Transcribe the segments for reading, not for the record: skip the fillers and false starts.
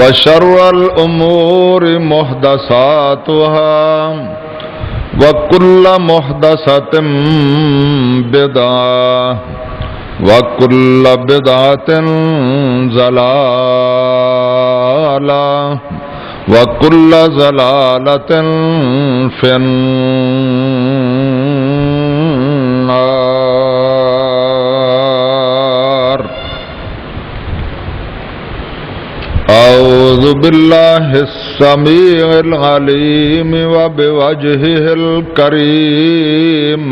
وشر الأمور محدثاتها وكل محدثة بدعة وكل بدعة ضلالة وكل ضلالة في النار. أعوذ بالله السميع العليم وبوجهه الكريم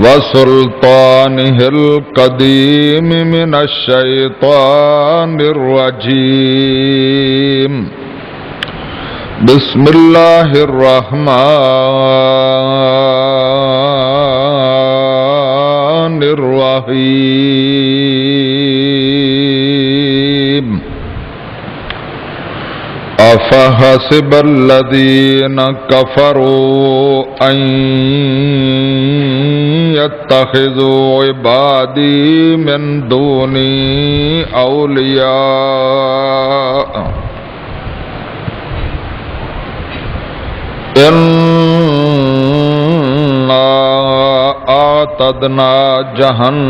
وسلطانه القديم من الشيطان الرجيم. بسم الله الرحمن الرحيم. أفحسب الذين كفروا أن يتخذوا عبادي من دوني أولياء إنا أعتدنا جهنم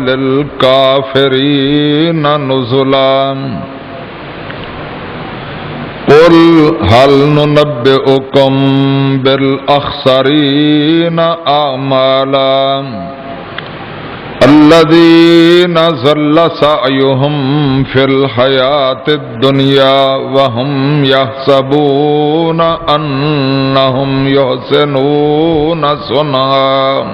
للكافرين نزلا. قل هل ننبئكم بالأخسرين أعمالا الذين ضل سعيهم في الحياة الدنيا وهم يحسبون أنهم يحسنون صنعا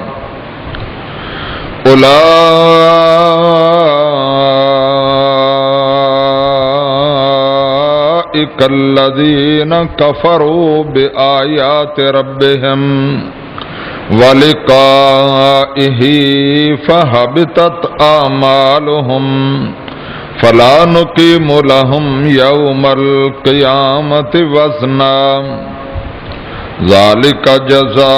أولئك الذين كفروا بآيات ربهم ولقائه فهبطت أعمالهم فلا نقيم لهم يوم القيامة وزنا ذلك جزاؤهم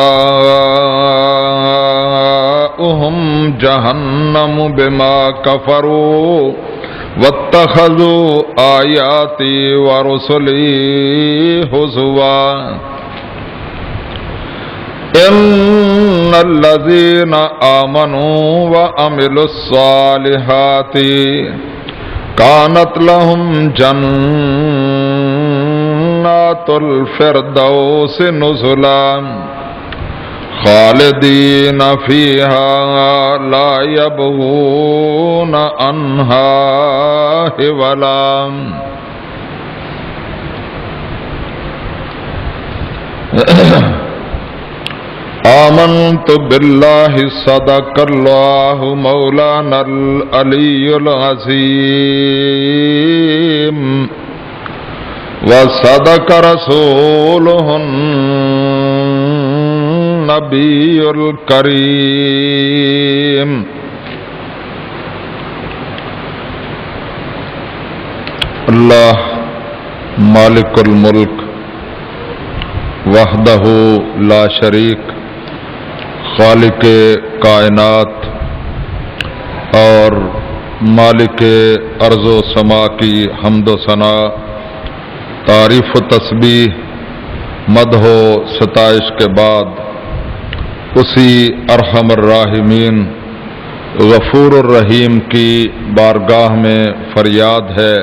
جهنم بما كفروا واتخذوا آياتي ورسلي هزوا. إن الذين آمنوا وعملوا الصالحات كانت لهم جنات الفردوس نزلا خالدين فيها لا يبغون عنها حولا. آمنت بالله صدق الله مولانا العلي العظيم وصدق رسوله النبي الكريم. اللہ مالک الملک وحدہ لا شریک خالق کائنات اور مالک ارض و سما کی حمد و ثنا، تعریف و تسبیح، مدح و ستائش کے بعد اسی ارحم الراحمین غفور الرحیم کی بارگاہ میں فریاد ہے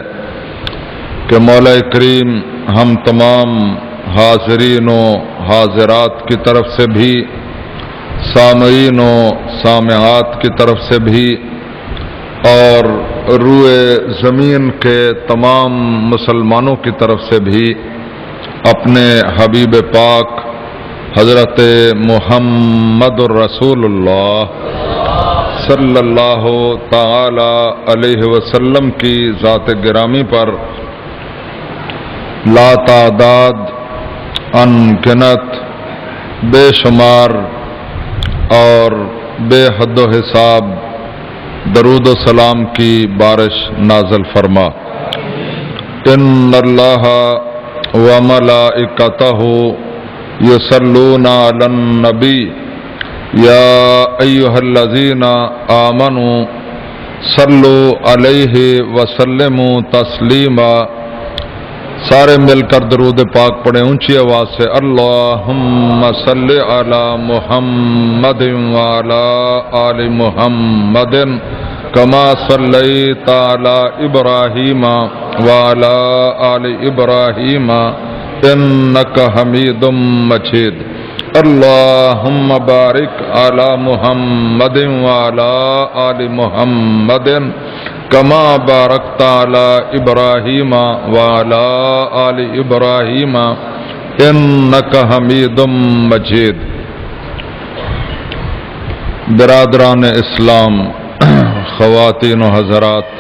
کہ مولا کریم ہم تمام حاضرین و حاضرات کی طرف سے بھی، سامعین و سامعات کی طرف سے بھی، اور روئے زمین کے تمام مسلمانوں کی طرف سے بھی اپنے حبیب پاک حضرت محمد الرسول اللہ صلی اللہ تعالی علیہ وسلم کی ذات گرامی پر لا تعداد ان گنت بے شمار اور بے حد و حساب درود و سلام کی بارش نازل فرما. ان اللہ وملائکتہ یصلون علی النبی یا ایھا الذین آمنوا صلو علیہ وسلموا تسلیما. سارے مل کر درود پاک پڑھیں اونچی آواز سے. اللہم صلی علی محمد وعلی آل محمد کما صلیت علی ابراہیم وعلی آل ابراہیم انک حمید مجید. اللہم بارک علی محمد وعلی آل محمد کما بارکت علی ابراہیم وعلی آل ابراہیم انک حمید مجید. برادران اسلام، خواتین و حضرات،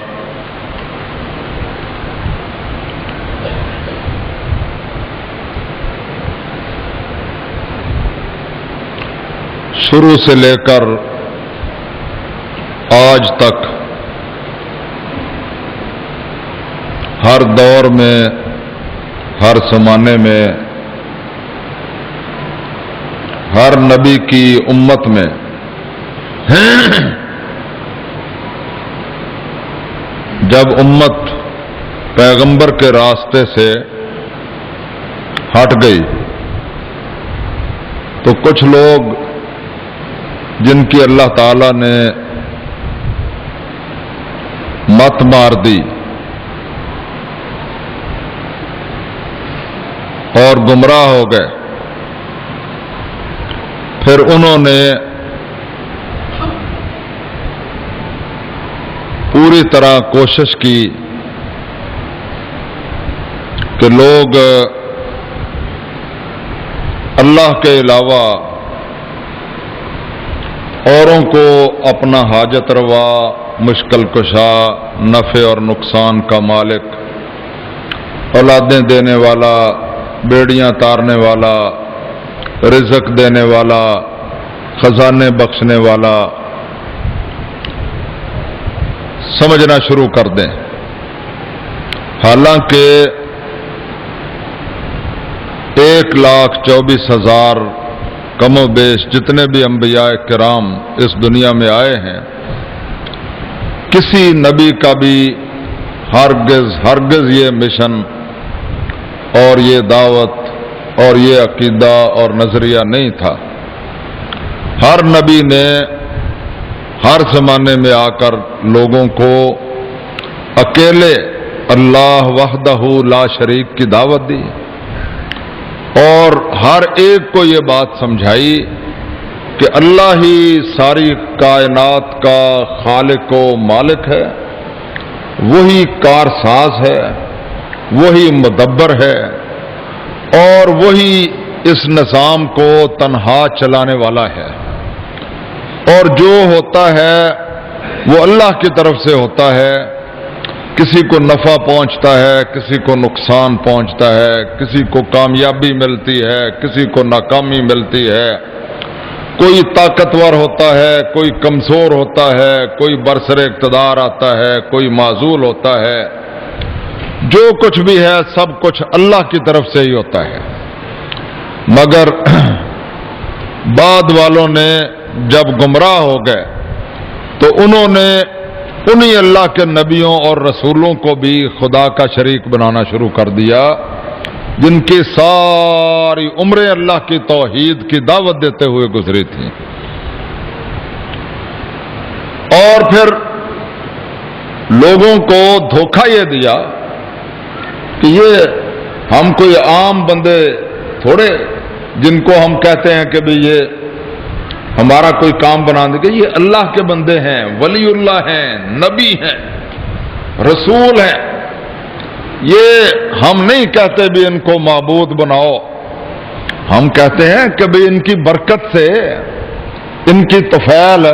شروع سے لے کر آج تک ہر دور میں، ہر زمانے میں، ہر نبی کی امت میں جب امت پیغمبر کے راستے سے ہٹ گئی تو کچھ لوگ جن کی اللہ تعالی نے مت مار دی اور گمراہ ہو گئے، پھر انہوں نے پوری طرح کوشش کی کہ لوگ اللہ کے علاوہ اوروں کو اپنا حاجت روا، مشکل کشا، نفع اور نقصان کا مالک، اولادیں دینے والا، بیڑیاں تارنے والا، رزق دینے والا، خزانے بخشنے والا سمجھنا شروع کر دیں. حالانکہ 1,24,000 کم و بیش جتنے بھی انبیاء کرام اس دنیا میں آئے ہیں، کسی نبی کا بھی ہرگز یہ مشن اور یہ دعوت اور یہ عقیدہ اور نظریہ نہیں تھا. ہر نبی نے ہر زمانے میں آ کر لوگوں کو اکیلے اللہ وحدہ لا شریک کی دعوت دی اور ہر ایک کو یہ بات سمجھائی کہ اللہ ہی ساری کائنات کا خالق و مالک ہے، وہی کارساز ہے، وہی مدبر ہے اور وہی اس نظام کو تنہا چلانے والا ہے، اور جو ہوتا ہے وہ اللہ کی طرف سے ہوتا ہے. کسی کو نفع پہنچتا ہے، کسی کو نقصان پہنچتا ہے، کسی کو کامیابی ملتی ہے، کسی کو ناکامی ملتی ہے. کوئی طاقتور ہوتا ہے، کوئی کمزور ہوتا ہے، کوئی برسر اقتدار آتا ہے، کوئی معزول ہوتا ہے. جو کچھ بھی ہے سب کچھ اللہ کی طرف سے ہی ہوتا ہے. مگر بعد والوں نے جب گمراہ ہو گئے تو انہوں نے انہی اللہ کے نبیوں اور رسولوں کو بھی خدا کا شریک بنانا شروع کر دیا، جن کی ساری عمریں اللہ کی توحید کی دعوت دیتے ہوئے گزری تھیں. اور پھر لوگوں کو دھوکہ یہ دیا کہ یہ ہم کوئی عام بندے تھوڑے جن کو ہم کہتے ہیں کہ بھی یہ ہمارا کوئی کام بنا دے گا، یہ اللہ کے بندے ہیں، ولی اللہ ہیں، نبی ہیں، رسول ہیں. یہ ہم نہیں کہتے بھی ان کو معبود بناؤ، ہم کہتے ہیں کہ بھی ان کی برکت سے، ان کی طفیل،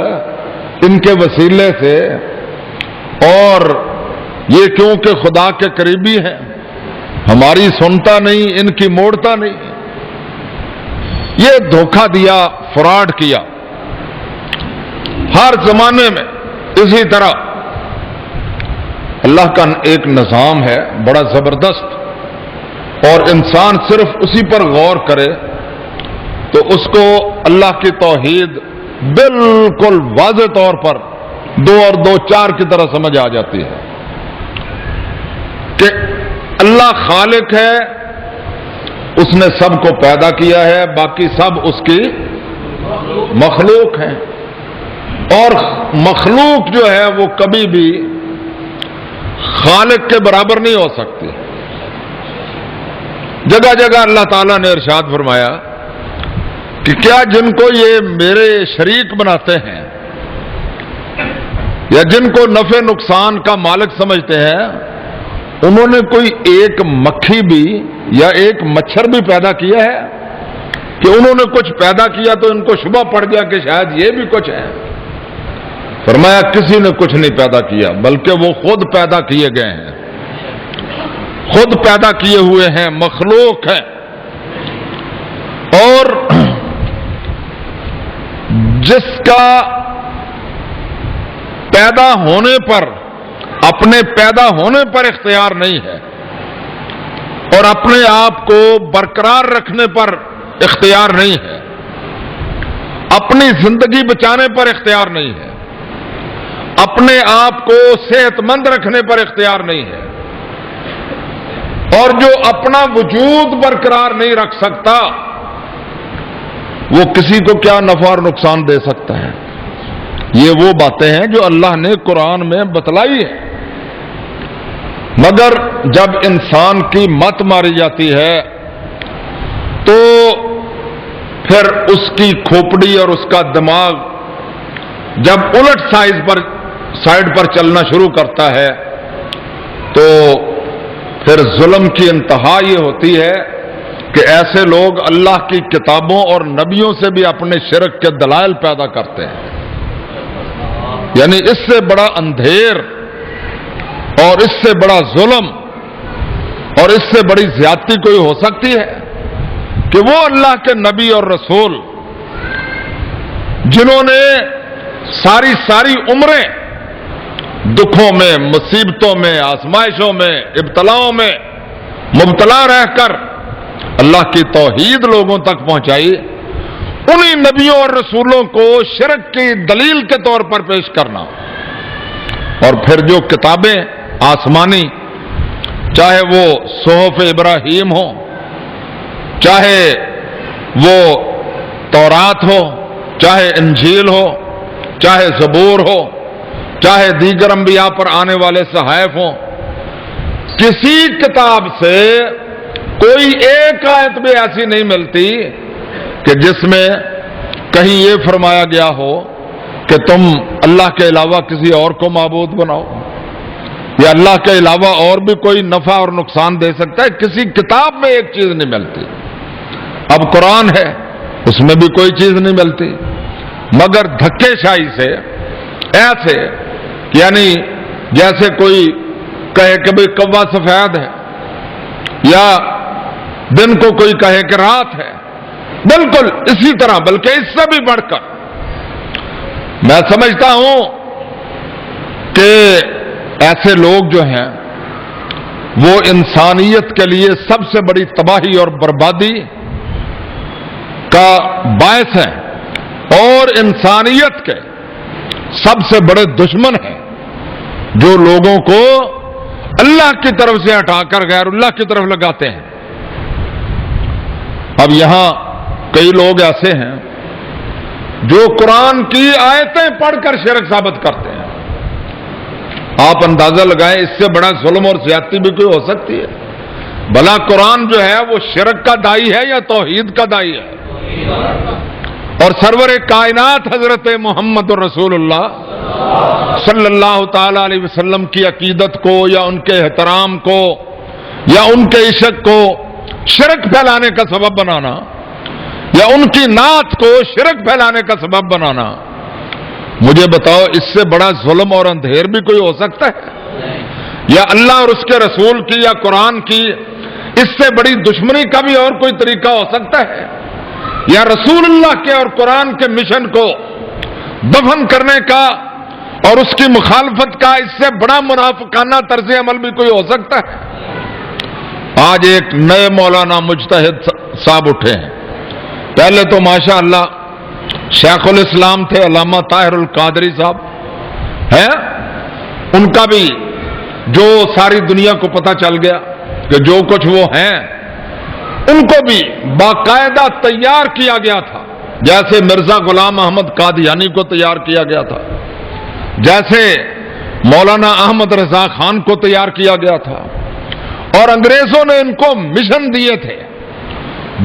ان کے وسیلے سے، اور یہ کیونکہ خدا کے قریبی ہیں، ہماری سنتا نہیں، ان کی موڑتا نہیں. یہ دھوکہ دیا، فراڈ کیا. ہر زمانے میں اسی طرح اللہ کا ایک نظام ہے بڑا زبردست، اور انسان صرف اسی پر غور کرے تو اس کو اللہ کی توحید بالکل واضح طور پر 2 اور 2 4 کی طرح سمجھ آ جاتی ہے کہ اللہ خالق ہے، اس نے سب کو پیدا کیا ہے، باقی سب اس کی مخلوق ہیں، اور مخلوق جو ہے وہ کبھی بھی خالق کے برابر نہیں ہو سکتی۔ جگہ جگہ اللہ تعالیٰ نے ارشاد فرمایا کہ کیا جن کو یہ میرے شریک بناتے ہیں یا جن کو نفع نقصان کا مالک سمجھتے ہیں، انہوں نے کوئی ایک مکھی بھی یا ایک مچھر بھی پیدا کیا ہے کہ انہوں نے کچھ پیدا کیا تو ان کو شبہ پڑ گیا کہ شاید یہ بھی کچھ ہے؟ فرمایا کسی نے کچھ نہیں پیدا کیا، بلکہ وہ خود پیدا کیے گئے ہیں، خود پیدا کیے ہوئے ہیں، مخلوق ہیں۔ اور جس کا پیدا ہونے پر، اپنے پیدا ہونے پر اختیار نہیں ہے اور اپنے آپ کو برقرار رکھنے پر اختیار نہیں ہے، اپنی زندگی بچانے پر اختیار نہیں ہے، اپنے آپ کو صحت مند رکھنے پر اختیار نہیں ہے، اور جو اپنا وجود برقرار نہیں رکھ سکتا وہ کسی کو کیا نفع اور نقصان دے سکتا ہے؟ یہ وہ باتیں ہیں جو اللہ نے قرآن میں بتلائی ہیں، مگر جب انسان کی مت ماری جاتی ہے تو پھر اس کی کھوپڑی اور اس کا دماغ جب الٹ سائڈ پر چلنا شروع کرتا ہے تو پھر ظلم کی انتہا یہ ہوتی ہے کہ ایسے لوگ اللہ کی کتابوں اور نبیوں سے بھی اپنے شرک کے دلائل پیدا کرتے ہیں۔ یعنی اس سے بڑا اندھیر اور اس سے بڑا ظلم اور اس سے بڑی زیادتی کوئی ہو سکتی ہے کہ وہ اللہ کے نبی اور رسول جنہوں نے ساری عمریں دکھوں میں، مصیبتوں میں، آزمائشوں میں، ابتلاؤں میں مبتلا رہ کر اللہ کی توحید لوگوں تک پہنچائی، انہی نبیوں اور رسولوں کو شرک کی دلیل کے طور پر پیش کرنا، اور پھر جو کتابیں آسمانی، چاہے وہ صحف ابراہیم ہو، چاہے وہ تورات ہو، چاہے انجیل ہو، چاہے زبور ہو، چاہے دیگر انبیاء پر آنے والے صحائف ہوں، کسی کتاب سے کوئی ایک آیت بھی ایسی نہیں ملتی کہ جس میں کہیں یہ فرمایا گیا ہو کہ تم اللہ کے علاوہ کسی اور کو معبود بناؤ، یا اللہ کے علاوہ اور بھی کوئی نفع اور نقصان دے سکتا ہے۔ کسی کتاب میں ایک چیز نہیں ملتی۔ اب قرآن ہے، اس میں بھی کوئی چیز نہیں ملتی، مگر دھکے شاہی سے ایسے، یعنی جیسے کوئی کہے کہ بھئی کوا سفید ہے، یا دن کو کوئی کہے کہ رات ہے، بالکل اسی طرح، بلکہ اس سے بھی بڑھ کر میں سمجھتا ہوں کہ ایسے لوگ جو ہیں وہ انسانیت کے لیے سب سے بڑی تباہی اور بربادی کا باعث ہیں، اور انسانیت کے سب سے بڑے دشمن ہیں جو لوگوں کو اللہ کی طرف سے ہٹا کر غیر اللہ کی طرف لگاتے ہیں۔ اب یہاں کئی لوگ ایسے ہیں جو قرآن کی آیتیں پڑھ کر شرک ثابت کرتے ہیں۔ آپ اندازہ لگائیں اس سے بڑا ظلم اور زیادتی بھی کوئی ہو سکتی ہے؟ بھلا قرآن جو ہے وہ شرک کا دائی ہے یا توحید کا دائی ہے؟ اور سرور کائنات حضرت محمد رسول اللہ صلی اللہ تعالی علیہ وسلم کی عقیدت کو یا ان کے احترام کو یا ان کے عشق کو شرک پھیلانے کا سبب بنانا، یا ان کی نعت کو شرک پھیلانے کا سبب بنانا، مجھے بتاؤ اس سے بڑا ظلم اور اندھیر بھی کوئی ہو سکتا ہے؟ یا اللہ اور اس کے رسول کی یا قرآن کی اس سے بڑی دشمنی کا بھی اور کوئی طریقہ ہو سکتا ہے؟ یا رسول اللہ کے اور قرآن کے مشن کو دفن کرنے کا اور اس کی مخالفت کا اس سے بڑا منافقانہ طرز عمل بھی کوئی ہو سکتا ہے؟ آج ایک نئے مولانا مجتہد صاحب اٹھے ہیں۔ پہلے تو ماشاء اللہ شیخ الاسلام تھے علامہ طاہر القادری صاحب، ہے ان کا بھی جو ساری دنیا کو پتہ چل گیا کہ جو کچھ وہ ہیں ان کو بھی باقاعدہ تیار کیا گیا تھا، جیسے مرزا غلام احمد قادیانی کو تیار کیا گیا تھا، جیسے مولانا احمد رضا خان کو تیار کیا گیا تھا، اور انگریزوں نے ان کو مشن دیے تھے،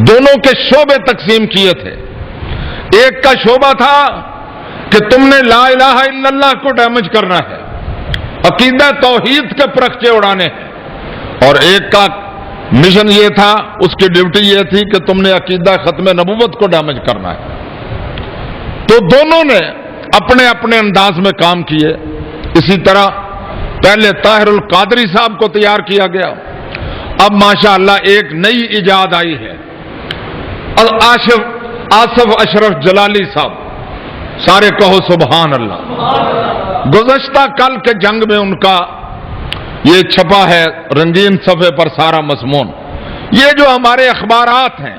دونوں کے شعبے تقسیم کیے تھے۔ ایک کا شعبہ تھا کہ تم نے لا الہ الا اللہ کو ڈیمیج کرنا ہے، عقیدہ توحید کے پرخچے اڑانے ہیں، اور ایک کا مشن یہ تھا، اس کی ڈیوٹی یہ تھی کہ تم نے عقیدہ ختم نبوت کو ڈیمیج کرنا ہے۔ تو دونوں نے اپنے اپنے انداز میں کام کیے۔ اسی طرح پہلے طاہر القادری صاحب کو تیار کیا گیا، اب ماشاءاللہ ایک نئی ایجاد آئی ہے، آصف اشرف جلالی صاحب، سارے کہو سبحان اللہ۔ گزشتہ کل کے جنگ میں ان کا یہ چھپا ہے رنگین صفحے پر سارا مضمون۔ یہ جو ہمارے اخبارات ہیں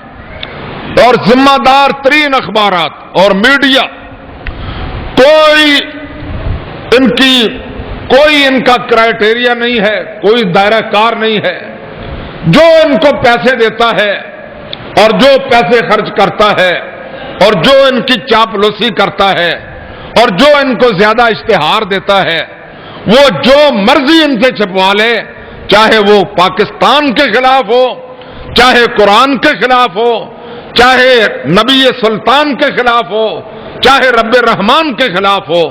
اور ذمہ دار ترین اخبارات اور میڈیا، کوئی ان کا کرائیٹیریا نہیں ہے، کوئی دائرہ کار نہیں ہے، جو ان کو پیسے دیتا ہے اور جو پیسے خرچ کرتا ہے اور جو ان کی چاپلوسی کرتا ہے اور جو ان کو زیادہ اشتہار دیتا ہے، وہ جو مرضی ان سے چھپوا لے، چاہے وہ پاکستان کے خلاف ہو، چاہے قرآن کے خلاف ہو، چاہے نبی سلطان کے خلاف ہو، چاہے رب رحمان کے خلاف ہو،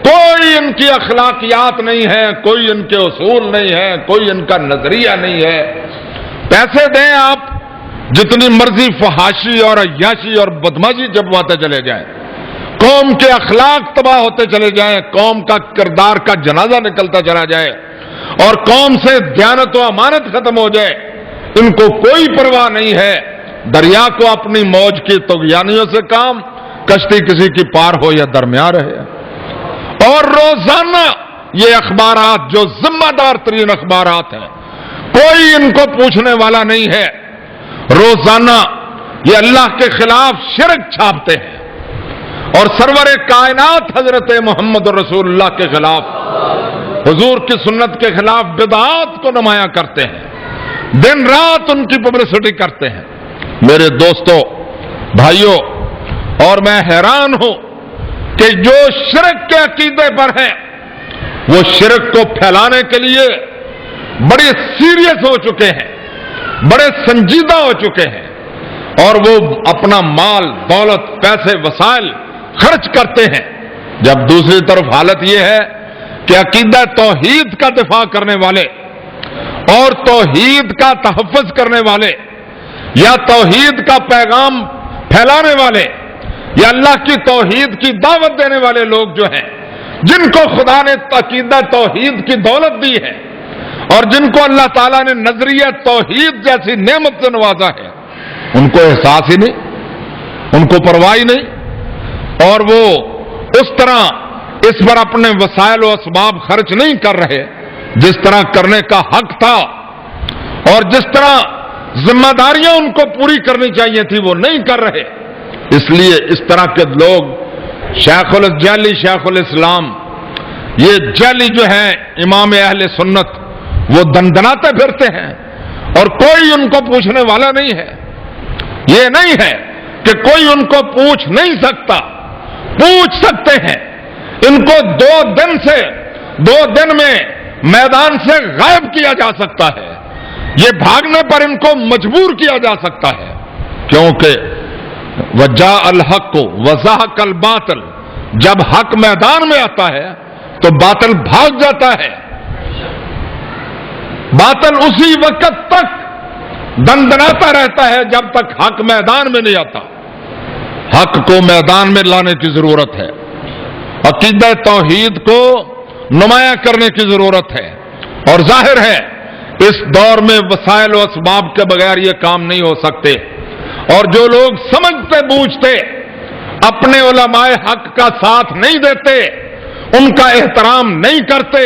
کوئی ان کی اخلاقیات نہیں ہے، کوئی ان کے اصول نہیں ہے، کوئی ان کا نظریہ نہیں ہے۔ پیسے دیں آپ، جتنی مرضی فحاشی اور عیاشی اور بدماشی چھپواتے چلے جائیں، قوم کے اخلاق تباہ ہوتے چلے جائیں، قوم کا کردار کا جنازہ نکلتا چلا جائے اور قوم سے دیانت و امانت ختم ہو جائے، ان کو کوئی پرواہ نہیں ہے۔ دریا کو اپنی موج کی طغیانیوں سے کام، کشتی کسی کی پار ہو یا درمیان رہے۔ اور روزانہ یہ اخبارات جو ذمہ دار ترین اخبارات ہیں، کوئی ان کو پوچھنے والا نہیں ہے، روزانہ یہ اللہ کے خلاف شرک چھاپتے ہیں اور سرور کائنات حضرت محمد رسول اللہ کے خلاف، حضور کی سنت کے خلاف بدعات کو نمایاں کرتے ہیں، دن رات ان کی پبلسٹی کرتے ہیں۔ میرے دوستو، بھائیوں، اور میں حیران ہوں کہ جو شرک کے عقیدے پر ہیں، وہ شرک کو پھیلانے کے لیے بڑے سیریس ہو چکے ہیں، بڑے سنجیدہ ہو چکے ہیں، اور وہ اپنا مال، دولت، پیسے، وسائل خرچ کرتے ہیں، جب دوسری طرف حالت یہ ہے کہ عقیدہ توحید کا دفاع کرنے والے اور توحید کا تحفظ کرنے والے یا توحید کا پیغام پھیلانے والے یا اللہ کی توحید کی دعوت دینے والے لوگ جو ہیں، جن کو خدا نے عقیدہ توحید کی دولت دی ہے اور جن کو اللہ تعالیٰ نے نظریہ توحید جیسی نعمت سے نوازا ہے، ان کو احساس ہی نہیں، ان کو پرواہ ہی نہیں، اور وہ اس طرح اس پر اپنے وسائل و اسباب خرچ نہیں کر رہے جس طرح کرنے کا حق تھا، اور جس طرح ذمہ داریاں ان کو پوری کرنی چاہیے تھی وہ نہیں کر رہے۔ اس لیے اس طرح کے لوگ جعلی شیخ الاسلام، یہ جعلی جو ہیں امام اہل سنت، وہ دندناتے پھرتے ہیں اور کوئی ان کو پوچھنے والا نہیں ہے۔ یہ نہیں ہے کہ کوئی ان کو پوچھ نہیں سکتا، پوچھ سکتے ہیں، ان کو 2 دن میں میدان سے غائب کیا جا سکتا ہے، یہ بھاگنے پر ان کو مجبور کیا جا سکتا ہے، کیونکہ وجاء الحق وزهق الباطل، جب حق میدان میں آتا ہے تو باطل بھاگ جاتا ہے۔ باطل اسی وقت تک دندناتا رہتا ہے جب تک حق میدان میں نہیں آتا۔ حق کو میدان میں لانے کی ضرورت ہے، عقیدہ توحید کو نمایاں کرنے کی ضرورت ہے، اور ظاہر ہے اس دور میں وسائل و اسباب کے بغیر یہ کام نہیں ہو سکتے، اور جو لوگ سمجھتے بوجھتے اپنے علماء حق کا ساتھ نہیں دیتے، ان کا احترام نہیں کرتے،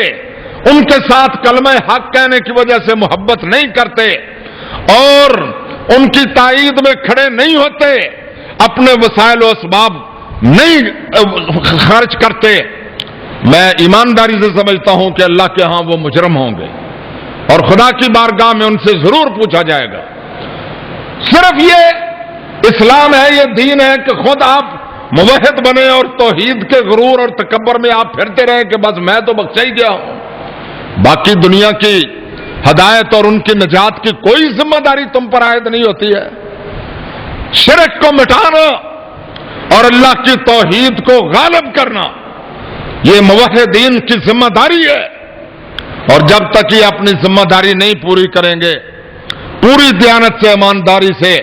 ان کے ساتھ کلمہ حق کہنے کی وجہ سے محبت نہیں کرتے اور ان کی تائید میں کھڑے نہیں ہوتے، اپنے وسائل و اسباب نہیں خرچ کرتے، میں ایمانداری سے سمجھتا ہوں کہ اللہ کے ہاں وہ مجرم ہوں گے اور خدا کی بارگاہ میں ان سے ضرور پوچھا جائے گا۔ صرف یہ اسلام ہے، یہ دین ہے کہ خود آپ موحد بنے اور توحید کے غرور اور تکبر میں آپ پھرتے رہے کہ بس میں تو بخشا ہی گیا ہوں، باقی دنیا کی ہدایت اور ان کی نجات کی کوئی ذمہ داری تم پر عائد نہیں ہوتی ہے۔ شرک کو مٹانا اور اللہ کی توحید کو غالب کرنا یہ موحدین کی ذمہ داری ہے، اور جب تک یہ اپنی ذمہ داری نہیں پوری کریں گے، پوری دیانت سے ایمانداری سے